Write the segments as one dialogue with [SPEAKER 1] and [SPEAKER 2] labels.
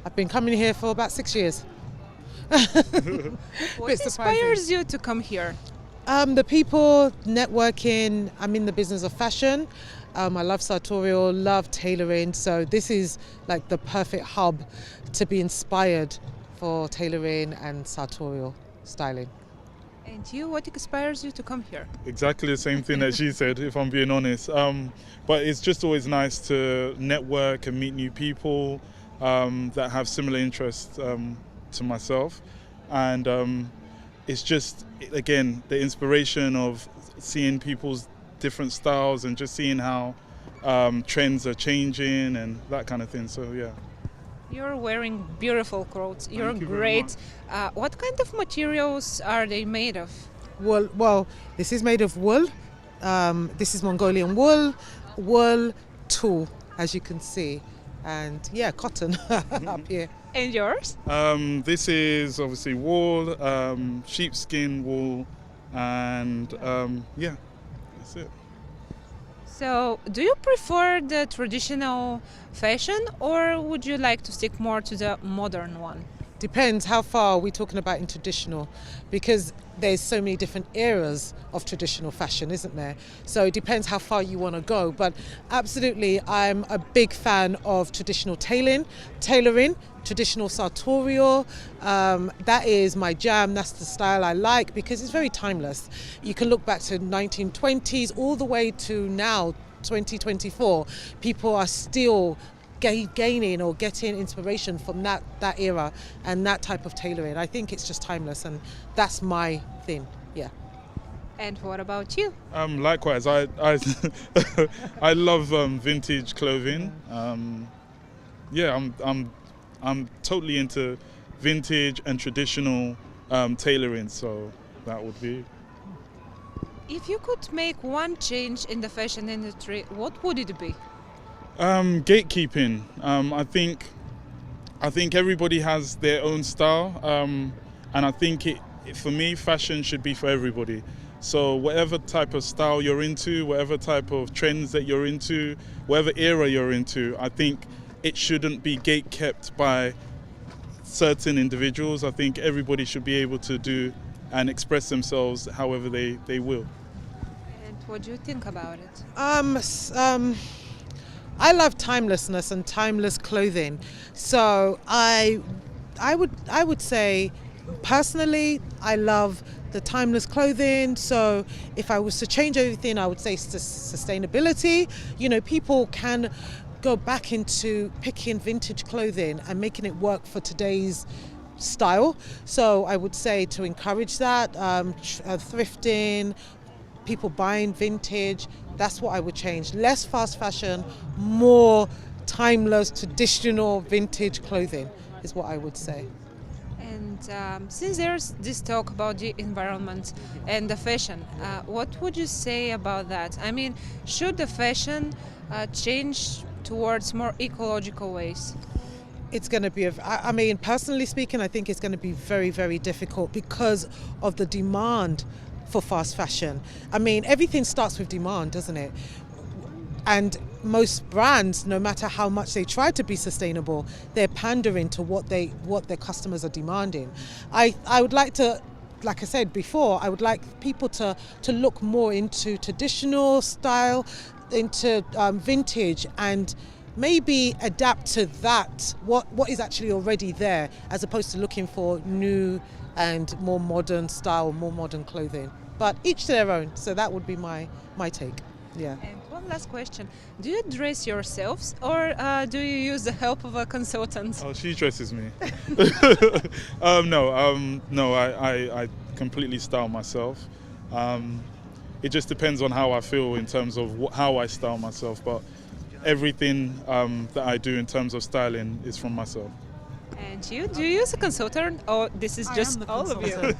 [SPEAKER 1] I've been coming here for about 6 years.
[SPEAKER 2] What
[SPEAKER 1] Bit surprising.
[SPEAKER 2] inspires you to come here?
[SPEAKER 1] The people, networking. I'm in the business of fashion. I love sartorial, love tailoring. So this is like the perfect hub to be inspired for tailoring and sartorial styling.
[SPEAKER 2] And you, what inspires you to come here?
[SPEAKER 3] Exactly the same thing that she said, if I'm being honest. But it's just always nice to network and meet new people that have similar interests to myself. And it's just, again, the inspiration of seeing people's different styles and just seeing how trends are changing and that kind of thing. So, yeah.
[SPEAKER 2] You're wearing beautiful clothes. You're
[SPEAKER 3] Thank you very
[SPEAKER 2] great. What kind of materials are they made of?
[SPEAKER 1] Wool. Well, this is made of wool. This is Mongolian wool tulle, as you can see, and yeah, cotton up here.
[SPEAKER 2] And yours?
[SPEAKER 3] This is obviously wool, sheepskin wool, and yeah, that's it.
[SPEAKER 2] So, do you prefer the traditional fashion or would you like to stick more to the modern one?
[SPEAKER 1] Depends how far we're talking about in traditional, because there's so many different eras of traditional fashion, isn't there? So it depends how far you want to go. But absolutely, I'm a big fan of traditional tailoring, traditional sartorial. That is my jam. That's the style I like because it's very timeless. You can look back to 1920s all the way to now, 2024. People are still gaining or getting inspiration from that era and that type of tailoring. I think it's just timeless, and that's my thing. Yeah.
[SPEAKER 2] And what about you?
[SPEAKER 3] Likewise, I I love vintage clothing. Yeah, I'm totally into vintage and traditional tailoring. So that would be.
[SPEAKER 2] If you could make one change in the fashion industry, what would it be?
[SPEAKER 3] Gatekeeping. I think everybody has their own style, and I think for me, fashion should be for everybody. So whatever type of style you're into, whatever type of trends that you're into, whatever era you're into, I think it shouldn't be gatekept by certain individuals. I think everybody should be able to do and express themselves however they will.
[SPEAKER 2] And what do you think about it?
[SPEAKER 1] I love timelessness and timeless clothing. So I would say personally I love the timeless clothing. So if I was to change everything, I would say sustainability. You know, people can go back into picking vintage clothing and making it work for today's style. So I would say to encourage that, thrifting, people buying vintage, that's what I would change. Less fast fashion, more timeless, traditional vintage clothing is what I would say.
[SPEAKER 2] And since there's this talk about the environment and the fashion, what would you say about that? I mean, should the fashion change towards more ecological ways?
[SPEAKER 1] It's going to be, I mean, personally speaking, I think it's going to be very, very difficult because of the demand for fast fashion. I mean, everything starts with demand, doesn't it? And most brands, no matter how much they try to be sustainable, they're pandering to what their customers are demanding. I would like to, like I said before, I would like people to look more into traditional style, into vintage, and maybe adapt to that, what is actually already there, as opposed to looking for new and more modern style, more modern clothing. But each to their own. So that would be my take. Yeah.
[SPEAKER 2] And one last question. Do you dress yourselves or do you use the help of a consultant?
[SPEAKER 3] Oh, she dresses me. No, I completely style myself. It just depends on how I feel in terms of how I style myself. But everything that I do in terms of styling is from myself.
[SPEAKER 2] And you, do you use a consultant or this is just all of you?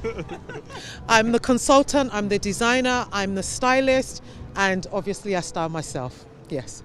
[SPEAKER 1] I'm the consultant, I'm the designer, I'm the stylist, and obviously I style myself. Yes.